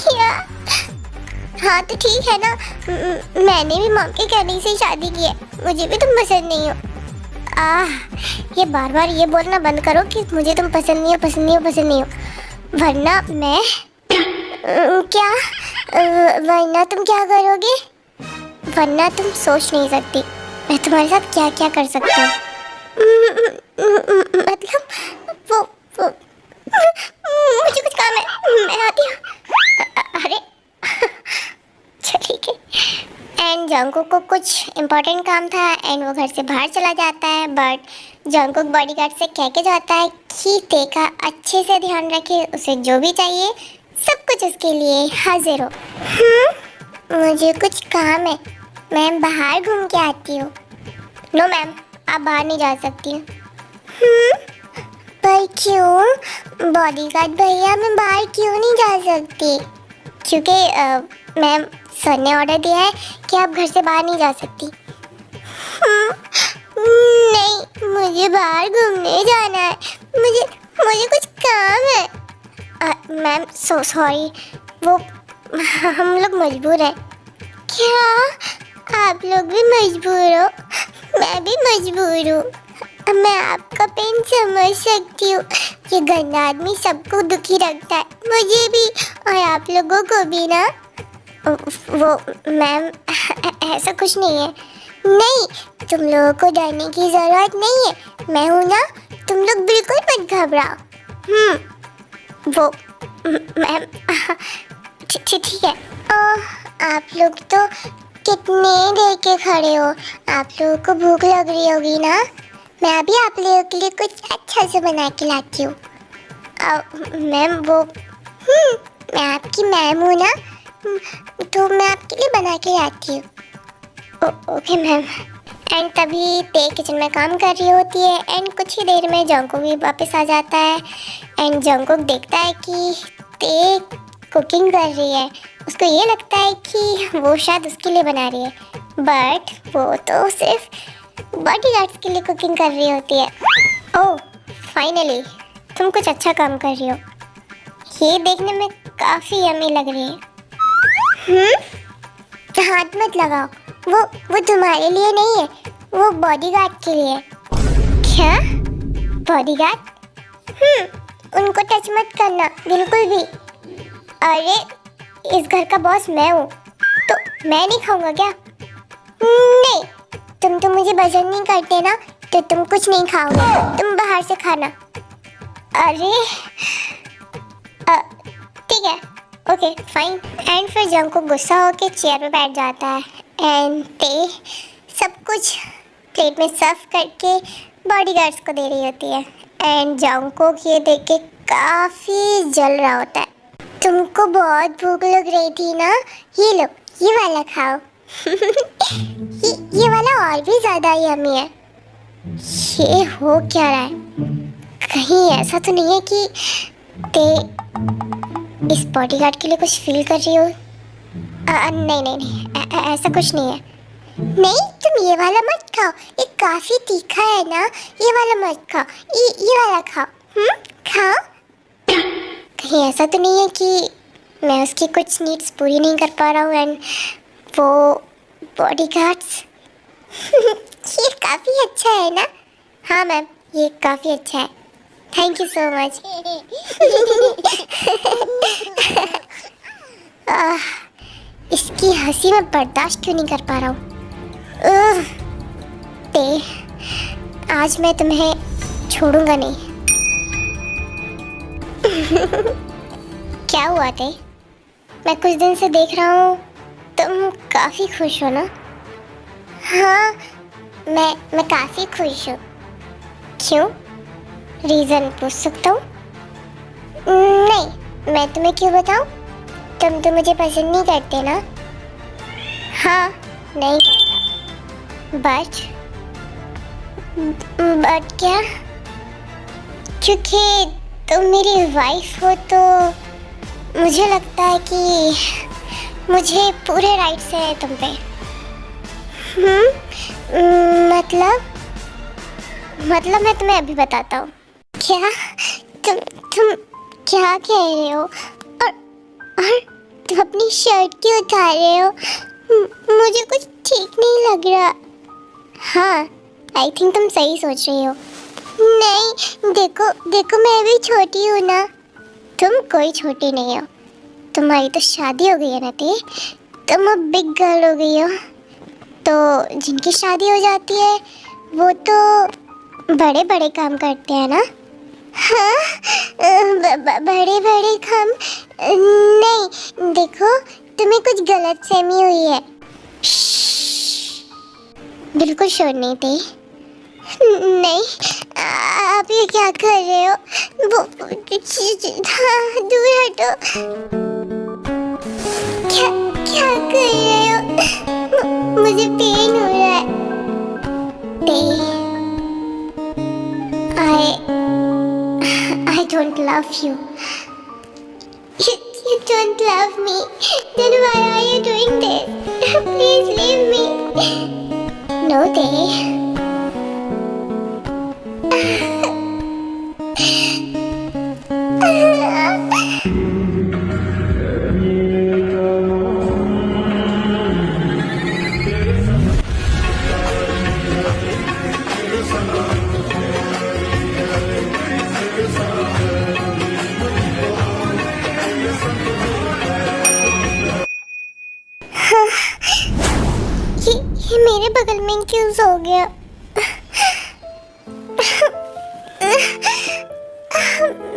A: क्या? हाँ तो ठीक है ना, मैंने भी मॉम के कहने से शादी की है। मुझे भी तुम पसंद नहीं हो। ये बार बार ये बोलना बंद करो कि मुझे तुम पसंद नहीं हो, पसंद नहीं हो, पसंद नहीं हो, वरना मैं क्या वरना तुम क्या करोगे? वरना तुम सोच नहीं सकती मैं तुम्हारे साथ क्या क्या कर सकती हूँ। मतलब वो मुझे कुछ काम है, मैं आती हूँ। अरे चल ठीक है। एंड जंगकुक को कुछ इम्पोर्टेंट काम था एंड वो घर से बाहर चला जाता है। बट जंगकुक बॉडीगार्ड से कह के जाता है कि देखा अच्छे से ध्यान रखे, उसे जो भी चाहिए सब कुछ उसके लिए हाजिर हो। मुझे कुछ काम है। मैम बाहर घूम के आती हूँ। नो मैम, आप बाहर नहीं जा सकती। पर क्यों बॉडीगार्ड भैया, मैं बाहर क्यों नहीं जा सकती? क्योंकि मैम सर ने ऑर्डर दिया है कि आप घर से बाहर नहीं जा सकती। नहीं, मुझे बाहर घूमने जाना है। मुझे मुझे कुछ काम है। मैम सो सॉरी, वो हम लोग मजबूर हैं। क्या आप लोग भी मजबूर हो? मैं भी मजबूर हूँ। मैं आपका पेन समझ सकती हूँ। ये गंदा आदमी सबको दुखी रखता है, मुझे भी और आप लोगों को भी ना। वो मैम ऐसा कुछ नहीं है। नहीं, तुम लोगों को डरने की ज़रूरत नहीं है, मैं हूँ ना। तुम लोग बिल्कुल मत घबराओ। वो मैम ठीक है। आप लोग तो कितने देर के खड़े हो? आप लोगों को भूख लग रही होगी ना। मैं अभी आप लोगों के लिए कुछ अच्छा से बना के लाती हूँ। मैम वो मैं आपकी मैम हूँ ना, तो मैं आपके लिए बना के लाती हूँ। Okay ma'am. एंड तभी ते किचन में काम कर रही होती है एंड कुछ ही देर में जंकुक भी वापस आ जाता है। एंड जंकुक देखता है कि ते कुकिंग कर रही है। उसको ये लगता है कि वो शायद उसके लिए बना रही है, बट वो तो सिर्फ बॉडीगार्ड्स के लिए कुकिंग कर रही होती है। ओह फाइनली तुम कुछ अच्छा काम कर रही हो। ये देखने में काफ़ी यम्मी लग रही है। हाथ मत लगाओ, वो तुम्हारे लिए नहीं है, वो बॉडीगार्ड के लिए है। क्या बॉडीगार्ड? उनको टच मत करना बिल्कुल भी। अरे इस घर का बॉस मैं हूँ, तो मैं नहीं खाऊंगा क्या? नहीं, तुम तो मुझे पसंद नहीं करते ना, तो तुम कुछ नहीं खाओगे, तुम बाहर से खाना। अरे ठीक है, ओके फाइन। एंड फिर जंकुक गुस्सा होके चेयर पे बैठ जाता है एंड ते सब कुछ प्लेट में सर्व करके बॉडीगार्ड्स को दे रही होती है। एंड जंकुक ये देख के काफ़ी जल रहा होता है। तुमको बहुत भूख लग रही थी ना, ये लो ये वाला खाओ। ये वाला और भी ज़्यादा यम्मी है। ये हो क्या रहा है? कहीं ऐसा तो नहीं है कि ते इस बॉडीगार्ड के लिए कुछ फील कर रही हो? नहीं, ऐसा कुछ नहीं है। नहीं, तुम ये वाला मत खाओ, ये काफ़ी तीखा है ना, ये वाला मत खाओ, ये वाला खाओ। खाओ। कहीं ऐसा तो नहीं है कि मैं उसकी कुछ नीड्स पूरी नहीं कर पा रहा हूँ एंड वो बॉडीगार्ड्स। ये काफ़ी अच्छा है ना? हाँ मैम, ये काफ़ी अच्छा है, थैंक यू सो मच। इसकी हंसी मैं बर्दाश्त क्यों नहीं कर पा रहा हूँ। ते, आज मैं तुम्हें छोड़ूंगा नहीं। क्या हुआ ते? मैं कुछ दिन से देख रहा हूँ तुम काफ़ी खुश हो ना? हाँ, मैं काफ़ी खुश हूँ। क्यों? रीज़न पूछ सकता हूँ? नहीं, मैं तुम्हें क्यों बताऊँ? तुम तो मुझे पसंद नहीं करते ना? हाँ, नहीं करता। बट क्या? क्योंकि तुम मेरी वाइफ हो तो मुझे लगता है कि मुझे पूरे राइट्स है तुम पे। मतलब मैं तुम्हें अभी बताता हूँ। क्या? तुम क्या कह रहे हो? और तुम अपनी शर्ट क्यों उतार रहे हो? मुझे कुछ ठीक नहीं लग रहा। हाँ, आई थिंक तुम सही सोच रही हो। नहीं, देखो मैं भी छोटी हूँ ना। तुम कोई छोटी नहीं हो, तुम्हारी तो शादी हो गई है ना ते। तुम अब बिग गर्ल हो गई हो, तो जिनकी शादी हो जाती है वो तो बड़े बड़े काम करते हैं ना। हाँ, बड़े बड़े काम नहीं। देखो तुम्हें कुछ गलत फहमी हुई है। बिल्कुल शोर नहीं थे। नहीं, आप ये क्या कर रहे हो? वो हाँ, दूर हटो। क्या क्या कर रहे हो? मुझे पेन हो रहा है। दे, I don't love you. You don't love me. Then why are you doing this? Please leave me. No, Day. ये मेरे बगल में क्यों सो गया?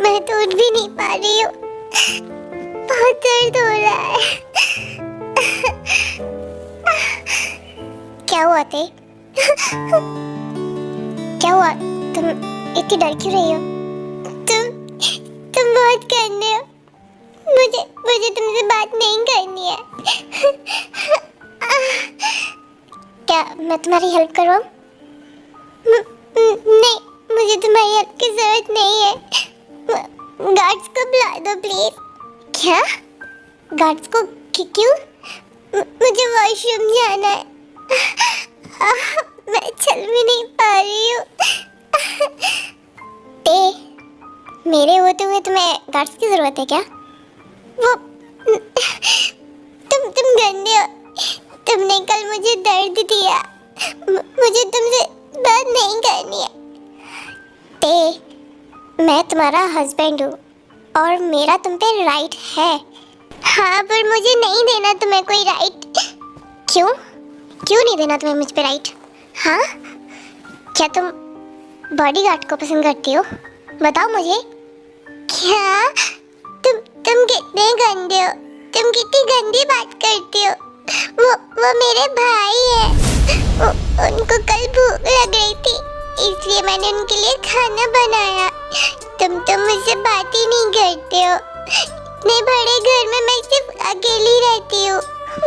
A: मैं तो उठ भी नहीं पा रही हूँ, बहुत दर्द हो रहा है। क्या हुआ ते? क्या हुआ? तुम इतनी डर क्यों रही हो? तुम बहुत गंदे हो। मुझे तुमसे बात नहीं करनी है। क्या मैं तुम्हारी हेल्प करूँ? नहीं, मुझे तुम्हारी हेल्प की जरूरत नहीं है। गार्ड्स को बुला दो प्लीज। क्या? गार्ड्स को क्यों? मुझे वॉशरूम जाना है। मैं चल भी नहीं पा रही हूँ। मेरे होते हुए तुम्हें गार्ड्स की जरूरत है क्या? वो तुम गंदे हो। तुमने कल मुझे दर्द दिया। मुझे तुमसे बात नहीं करनी है। मैं तुम्हारा हस्बैंड हूँ और मेरा तुम पे राइट है। हाँ, पर मुझे नहीं देना तुम्हें कोई राइट। क्यों नहीं देना तुम्हें मुझ पे राइट? हाँ, क्या तुम बॉडीगार्ड को पसंद करती हो? बताओ मुझे। क्या तुम कितने गंदे हो? तुम कितनी गंदी बात करती हो। वो मेरे भाई है। उनको कल भूख लग रही थी, इसलिए मैंने उनके लिए खाना बनाया। तुम तो मुझसे बात ही नहीं करते हो। इतने बड़े घर में मैं सिर्फ अकेली रहती हूँ,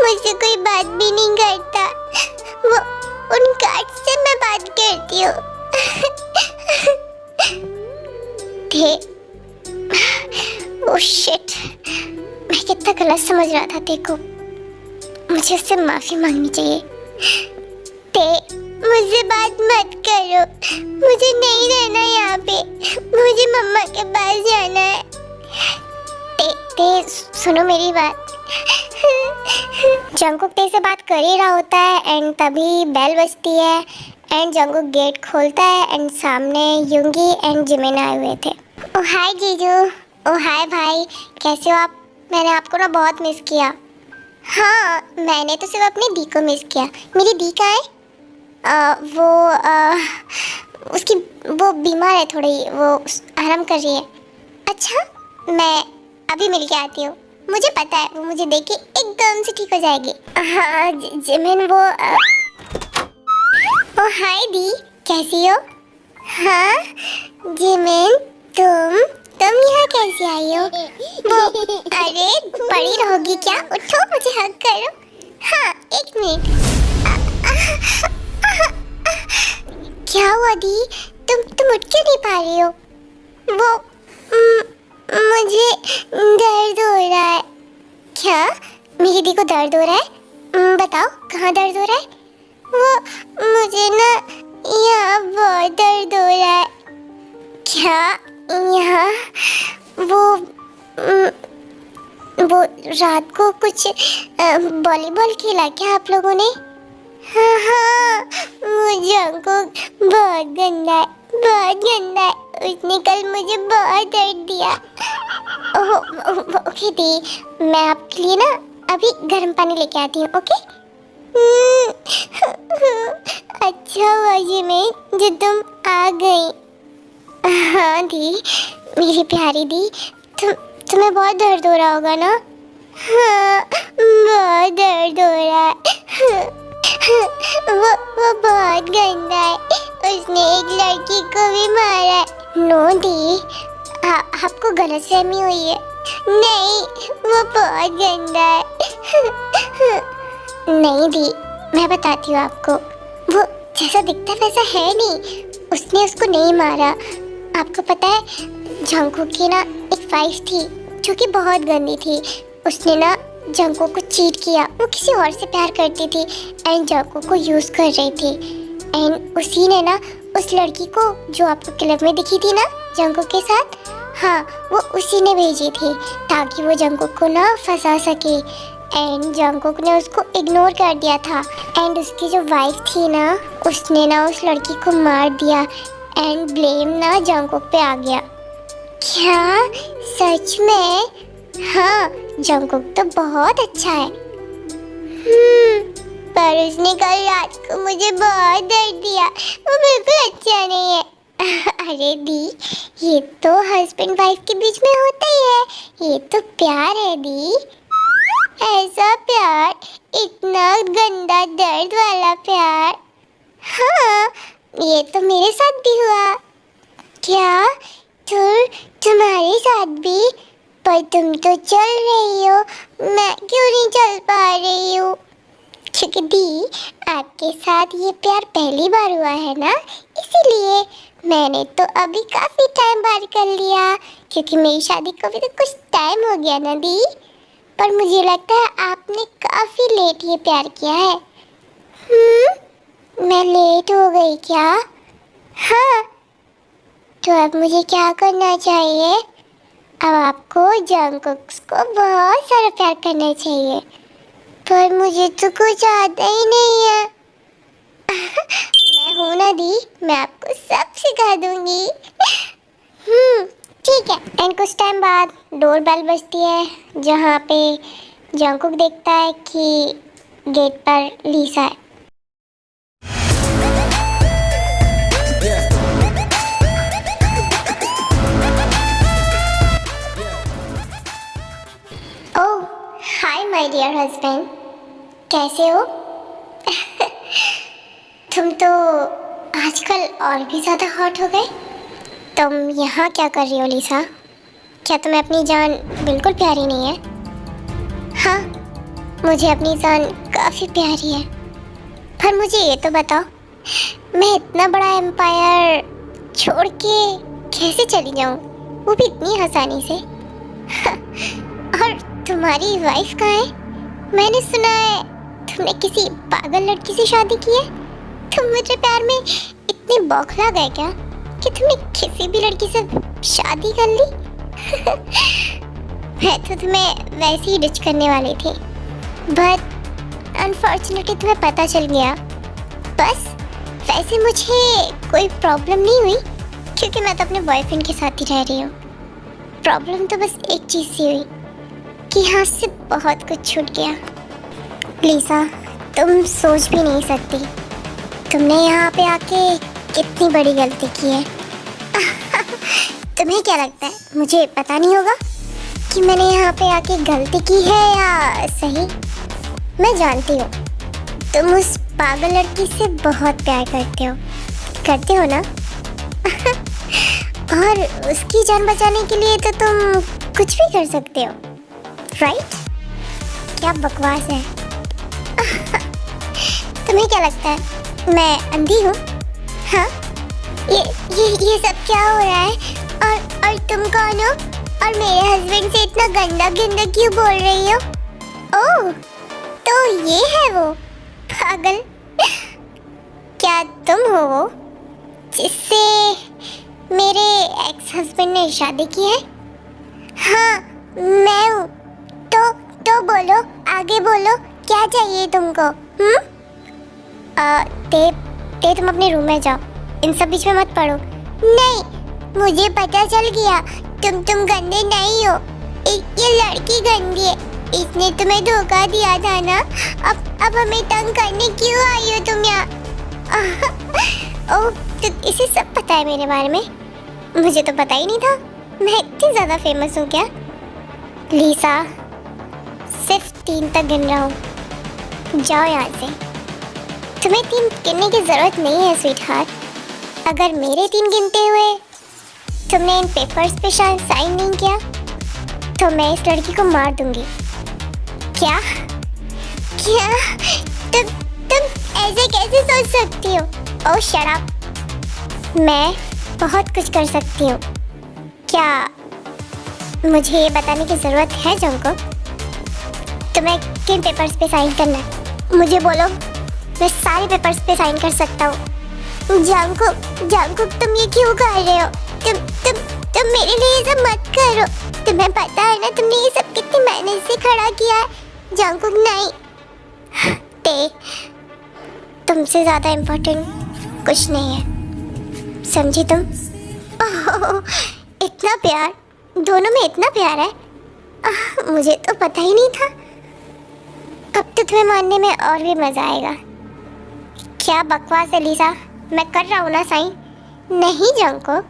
A: मुझसे कोई बात भी नहीं करता। वो उन कार्ड से मैं बात करती हूँ। ओह शिट, मैं कितना गलत समझ रहा था। देखो, मुझे उससे माफी मांगनी चाहिए। मुझसे बात मत करो। मुझे नहीं रहना यहाँ पे। मुझे मम्मा के पास जाना है। सुनो मेरी बात। जंगकुक ते से बात कर ही रहा होता है एंड तभी बेल बजती है एंड जंगकुक गेट खोलता है एंड सामने युंगी एंड जिमिन आए हुए थे। ओ हाय जीजू। ओ हाय भाई, कैसे हो आप? मैंने आपको ना बहुत मिस किया। हाँ, मैंने तो सिर्फ अपनी दी को मिस किया। मेरी दी कहाँ है? उसकी वो बीमार है थोड़ी, वो आराम कर रही है। अच्छा, मैं अभी मिल के आती हूँ। मुझे पता है वो मुझे देख के एकदम से ठीक हो जाएगी। हाँ जिमिन, वो ओ हाय दी, कैसी हो? हाँ जिमिन, तुम यहाँ कैसे आई हो? वो अरे पड़ी रहोगी क्या? उठो, मुझे हग करो। हाँ, एक मिनट। क्या हुआ दी? तुम उठ क्यों नहीं पा रही हो? वो मुझे दर्द हो रहा है। क्या? मेरी दी को दर्द हो रहा है? बताओ कहाँ दर्द हो रहा है? वो मुझे ना यहाँ बहुत दर्द हो रहा है। क्या यहाँ? वो रात को कुछ वॉलीबॉल खेला क्या आप लोगों ने? हाँ, मुझे बहुत गंदा है, बहुत गंदा है। उसने कल मुझे बहुत दर्द दिया। ओके दी, मैं आपके लिए ना अभी गर्म पानी लेके आती हूँ। ओके? अच्छा हुआ जिमिन जो तुम आ गई। हाँ दी, मेरी प्यारी दी, तुम्हें बहुत दर्द हो रहा होगा ना? हाँ, बहुत दर्द हो रहा है। वो बहुत गंदा है। उसने एक लड़की को भी मारा है। नो दी, आपको गलतफहमी हुई है। नहीं, वो बहुत गंदा है। नहीं दी, मैं बताती हूँ आपको, वो जैसा दिखता है वैसा है नहीं। उसने उसको नहीं मारा। आपको पता है जंगकुक की ना एक वाइफ थी जो कि बहुत गंदी थी। उसने ना जंगकुक को चीट किया। वो किसी और से प्यार करती थी एंड जंगकुक को यूज़ कर रही थी। एंड उसी ने ना उस लड़की को जो आपको क्लब में दिखी थी ना जंगकुक के साथ, हाँ वो उसी ने भेजी थी ताकि वो जंगकुक को ना फंसा सके। एंड जंगकुक ने उसको इग्नोर कर दिया था एंड उसकी जो वाइफ थी ना उसने ना उस लड़की को मार दिया एंड ब्लेम ना जंगकुक पे आ गया। क्या सच में? हाँ, जंगकुक तो बहुत अच्छा है। पर उसने कल रात को मुझे बहुत दर्द दिया। वो बिल्कुल अच्छा नहीं है। अरे दी, ये तो हस्बैंड वाइफ के बीच में होता ही है। ये तो प्यार है दी। ऐसा प्यार, इतना गंदा दर्द वाला प्यार। हाँ, ये तो मेरे साथ भी हुआ। क्या तुम्हारे साथ भी? पर तुम तो चल रही हो, मैं क्यों नहीं चल पा रही हूँ? क्योंकि दी, आपके साथ ये प्यार पहली बार हुआ है ना, इसीलिए मैंने तो अभी काफ़ी टाइम बाद कर लिया। क्योंकि मेरी शादी को भी तो कुछ टाइम हो गया ना दी। पर मुझे लगता है आपने काफ़ी लेट ये प्यार किया है। मैं लेट हो गई क्या? हाँ, तो अब मुझे क्या करना चाहिए? अब आपको जंगकुक को बहुत सारा प्यार करना चाहिए। पर मुझे तो कुछ आता ही नहीं है। मैं हूं ना दी, मैं आपको सब सिखा दूंगी। ठीक है। एंड कुछ टाइम बाद डोर बेल बजती है जहाँ पे जंगकुक देखता है कि गेट पर लीसा है। ओह हाय माय डियर हस्बैंड, कैसे हो? तुम तो आजकल और भी ज़्यादा हॉट हो गए। तुम यहाँ क्या कर रही हो लीसा? क्या तुम्हें अपनी जान बिल्कुल प्यारी नहीं है? हाँ, मुझे अपनी जान काफ़ी प्यारी है। पर मुझे ये तो बताओ, मैं इतना बड़ा एम्पायर छोड़ के कैसे चली जाऊँ, वो भी इतनी आसानी से? और तुम्हारी वाइफ कहाँ है? मैंने सुना है तुमने किसी पागल लड़की से शादी की है। तुम मुझे प्यार में इतनी बौखला गए क्या कि तुमने किसी भी लड़की से शादी कर ली? मैं तो तुम्हें वैसे ही डिच करने वाली थी, बट अनफॉर्चुनेटली तुम्हें पता चल गया। बस वैसे मुझे कोई प्रॉब्लम नहीं हुई क्योंकि मैं तो अपने बॉयफ्रेंड के साथ ही रह रही हूँ। प्रॉब्लम तो बस एक चीज़ सी हुई कि हाथ से बहुत कुछ छूट गया। लीसा, तुम सोच भी नहीं सकती तुमने यहाँ पे आके कितनी बड़ी गलती की है। तुम्हें क्या लगता है मुझे पता नहीं होगा कि मैंने यहाँ पे आके गलती की है या सही? मैं जानती हूँ तुम उस पागल लड़की से बहुत प्यार करते हो ना? और उसकी जान बचाने के लिए तो तुम कुछ भी कर सकते हो, राइट? क्या बकवास है। तुम्हें क्या लगता है मैं अंधी हूँ? हाँ, ये सब क्या हो रहा है? और तुम कौन हो? और मेरे हस्बैंड से इतना गंदा क्यों बोल रही हो? ओह, तो ये है वो पागल। क्या तुम हो वो जिससे मेरे एक्स हस्बैंड ने शादी की है? हाँ, मैं हूँ। तो बोलो, आगे बोलो, क्या चाहिए तुमको? ते तुम अपने रूम में जाओ, इन सब बीच में मत पड़ो। नहीं, मुझे पता चल गया तुम गंदे नहीं हो। ये लड़की गंदी है, इसने तुम्हें धोखा दिया था ना। अब हमें तंग करने क्यों आई हो तुम यहाँ? ओह, तो इसे सब पता है मेरे बारे में? मुझे तो पता ही नहीं था। मैं इतनी ज़्यादा फेमस हूँ क्या? लीसा, सिर्फ 3 तक गिन रहा हूँ, जाओ यहाँ से। तुम्हें 3 गिनने की ज़रूरत नहीं है स्वीट हार्ट। अगर मेरे 3 गिनते हुए तुमने इन पेपर्स पे साइन नहीं किया तो मैं इस लड़की को मार दूंगी। क्या तुम ऐसे कैसे सोच सकती हो? ओह शट अप। मैं बहुत कुछ कर सकती हूँ। क्या मुझे ये बताने की ज़रूरत है जंगकुक? तुम्हें किन पेपर्स पे साइन करना है? मुझे बोलो, मैं सारे पेपर्स पे साइन कर सकता हूँ। जंगकुक तुम ये क्यों कर रहे हो? तुम मेरे लिए ये सब मत करो। तुम्हें पता है ना तुमने ये सब कितनी मेहनत से खड़ा किया है। जंगकुक नहीं, ते तुमसे ज़्यादा इम्पोर्टेंट कुछ नहीं है, समझी तुम? ओह, इतना प्यार, दोनों में इतना प्यार है। मुझे तो पता ही नहीं था। अब तो तुम्हें मानने में और भी मज़ा आएगा। क्या बकवास है लिसा, मैं कर रहा हूँ ना साइन। नहीं जंगकुक,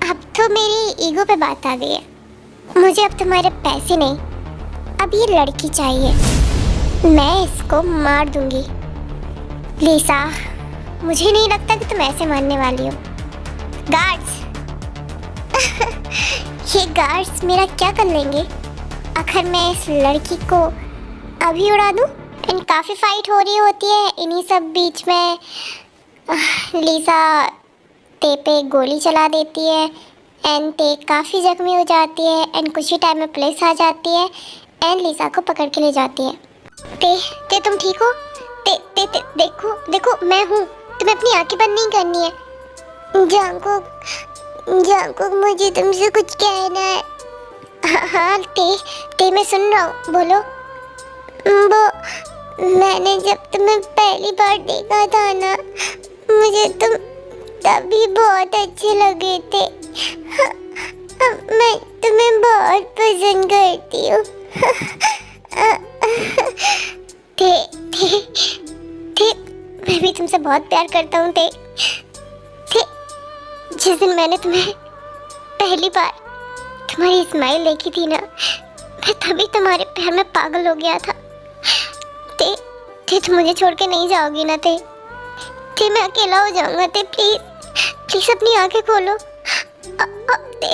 A: अब तो मेरी ईगो पे बात आ गई है। मुझे अब तुम्हारे पैसे नहीं, अब ये लड़की चाहिए। मैं इसको मार दूंगी। लिसा, मुझे नहीं लगता कि तुम ऐसे मानने वाली हो। गार्ड्स ये गार्ड्स मेरा क्या कर लेंगे अगर मैं इस लड़की को अभी उड़ा दूं? एंड काफ़ी फाइट हो रही होती है इन्हीं सब बीच में। लिसा ते पे गोली चला देती है एंड ते काफ़ी जख्मी हो जाती है एंड कुछ ही टाइम में पुलिस आ जाती है एंड लिसा को पकड़ के ले जाती है। ते तुम ठीक हो? ते देखो मैं हूँ, तुम्हें अपनी आंखें बंद नहीं करनी है। जंगकुक मुझे तुमसे कुछ कहना है। हाँ ते मैं सुन रहा हूँ, बोलो। वो मैंने जब तुम्हें पहली बार देखा था ना, मुझे तुम तभी बहुत अच्छे लगे थे। मैं तुम्हें बहुत पसंद करती हूँ। थे मैं भी तुमसे बहुत प्यार करता हूँ। थे जिस दिन मैंने तुम्हें पहली बार तुम्हारी स्माइल देखी थी ना, मैं तभी तुम्हारे प्यार में पागल हो गया था। ते तुम मुझे छोड़ के नहीं जाओगी ना? ते मैं अकेला हो जाऊंगा। ते प्लीज अपनी आंखें खोलो। ते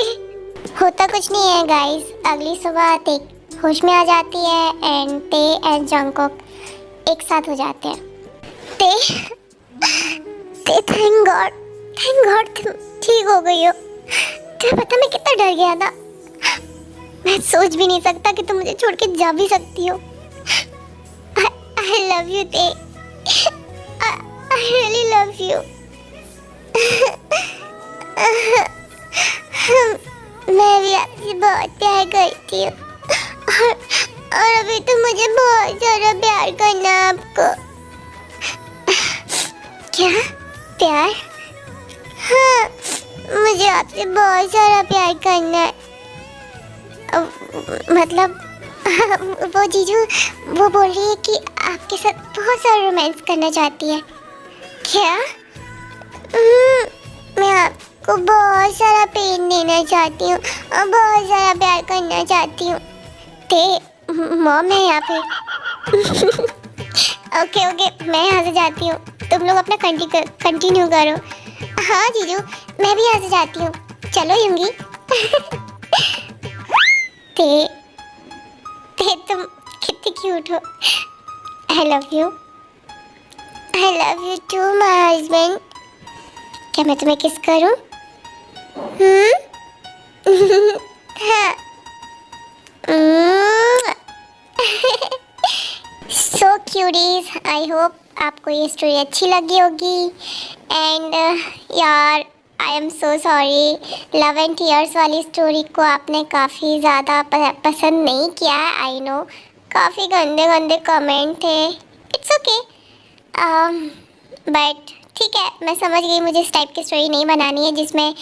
A: होता कुछ नहीं है गाइस। अगली सुबह ते होश में आ जाती है एंड ते एंड जंगकुक एक साथ हो जाते हैं। ते थैंक गॉड तुम ठीक हो गई हो। तुम्हें पता मैं कितना डर गया था। मैं सोच भी नहीं सकता कि तुम मुझे छोड़ के जा भी सकती हो। I love you ते। I really love you। मैं भी आपसे बहुत प्यार करती हूँ और अभी तो मुझे बहुत सारा प्यार करना है आपको। क्या प्यार? हाँ, मुझे आपसे बहुत सारा प्यार करना है। मतलब वो जीजू वो बोल रही है कि आपके साथ बहुत सारा रोमांस करना चाहती है। क्या? मैं आपको बहुत सारा पेन देना चाहती हूँ और बहुत सारा प्यार करना चाहती हूँ। ते मॉम है यहाँ पे। ओके मैं यहाँ से जाती हूँ, तुम लोग अपना कंटिन्यू करो। हाँ जीजू, मैं भी यहाँ से जाती हूँ, चलो युंगी। ते तुम कितनी क्यूट हो। I love you too my husband. क्या मैं तुम्हें किस करूँ? हाँ। सो क्यूटीज, आई होप आपको ये स्टोरी अच्छी लगी होगी एंड यार I am so sorry, love and tears वाली स्टोरी को आपने काफ़ी ज़्यादा पसंद नहीं किया है। आई नो काफ़ी गंदे गंदे कमेंट थे। इट्स ओके बट ठीक है, मैं समझ गई मुझे इस टाइप की स्टोरी नहीं बनानी है जिसमें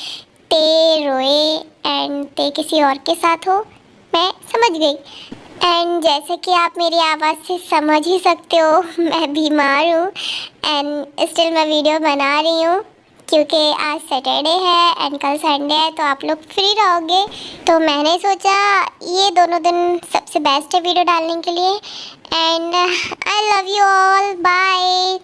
A: ते रोए एंड ते किसी और के साथ हो। मैं समझ गई एंड जैसे कि आप मेरी आवाज़ से समझ ही सकते हो, मैं बीमार हूँ एंड स्टिल मैं वीडियो बना रही हूँ क्योंकि आज सैटरडे है एंड कल संडे है तो आप लोग फ्री रहोगे, तो मैंने सोचा ये दोनों दिन सबसे बेस्ट है वीडियो डालने के लिए। And I love you all, bye.